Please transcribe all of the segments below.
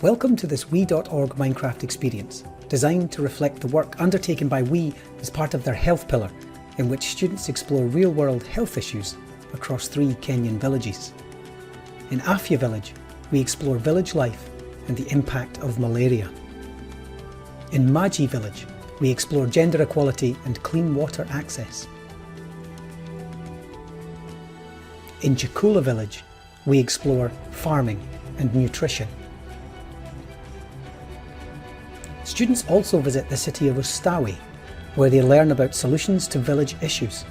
Welcome to this We.org Minecraft experience, designed to reflect the work undertaken by We as part of their health pillar, in which students explore real-world health issues across 3 Kenyan villages. In Afya village, we explore village life and the impact of malaria. In Maji village, we explore gender equality and clean water access. In Chakula village, we explore farming and nutrition. Students also visit the city of Ustawi, where they learn about solutions to village issues.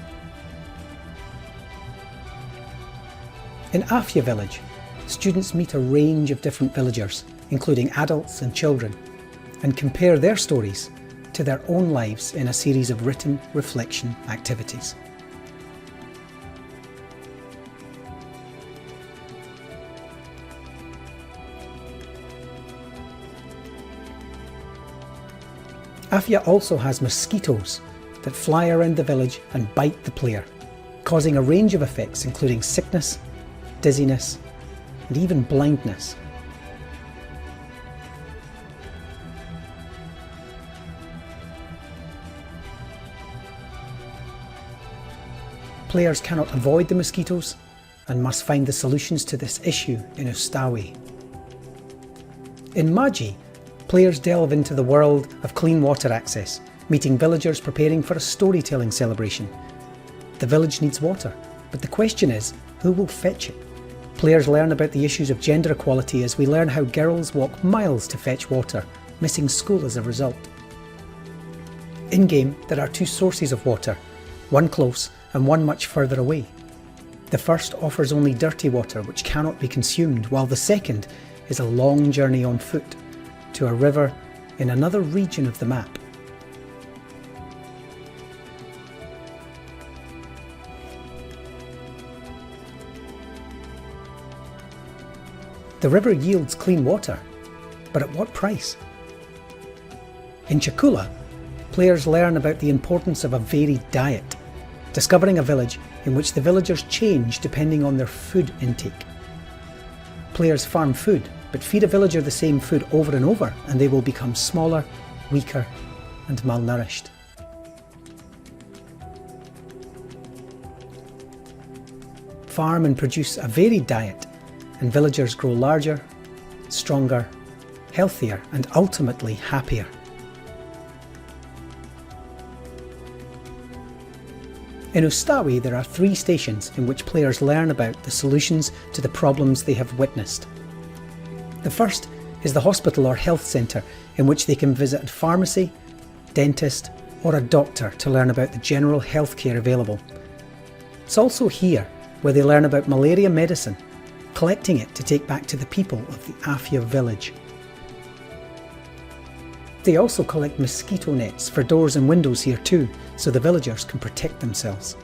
In Afya village, students meet a range of different villagers, including adults and children, and compare their stories to their own lives in a series of written reflection activities. Afya also has mosquitoes that fly around the village and bite the player, causing a range of effects including sickness, dizziness, and even blindness. Players cannot avoid the mosquitoes and must find the solutions to this issue in Ustawi. In Maji, players delve into the world of clean water access, meeting villagers preparing for a storytelling celebration. The village needs water, but the question is, who will fetch it? Players learn about the issues of gender equality as we learn how girls walk miles to fetch water, missing school as a result. In-game, there are 2 sources of water, one close and one much further away. The first offers only dirty water which cannot be consumed, while the second is a long journey on foot to a river in another region of the map. The river yields clean water, but at what price? In Chakula, players learn about the importance of a varied diet, discovering a village in which the villagers change depending on their food intake. Players farm food, but feed a villager the same food over and over and they will become smaller, weaker and malnourished. Farm and produce a varied diet and villagers grow larger, stronger, healthier and ultimately happier. In Ustawi, there are 3 stations in which players learn about the solutions to the problems they have witnessed. The first is the hospital or health centre, in which they can visit a pharmacy, dentist or a doctor to learn about the general health care available. It's also here where they learn about malaria medicine, collecting it to take back to the people of the Afya village. They also collect mosquito nets for doors and windows here too, so the villagers can protect themselves.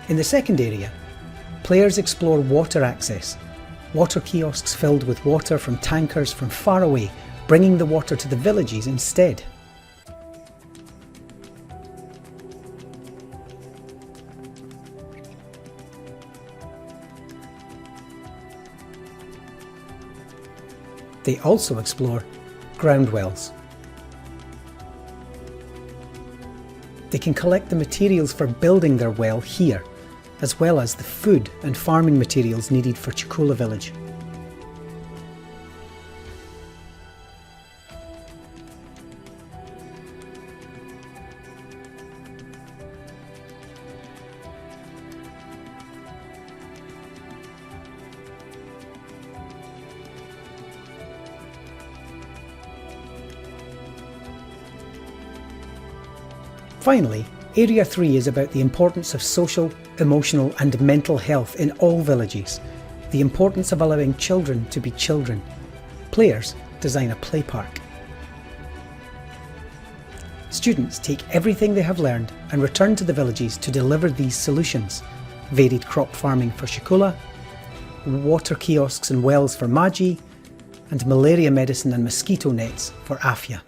In the second area, players explore water access, water kiosks filled with water from tankers from far away, bringing the water to the villages instead. They also explore ground wells. They can collect the materials for building their well here, as well as the food and farming materials needed for Chakula village. Finally, Area 3 is about the importance of social, emotional and mental health in all villages, the importance of allowing children to be children. Players design a play park. Students take everything they have learned and return to the villages to deliver these solutions: varied crop farming for Chakula, water kiosks and wells for Maji, and malaria medicine and mosquito nets for Afya.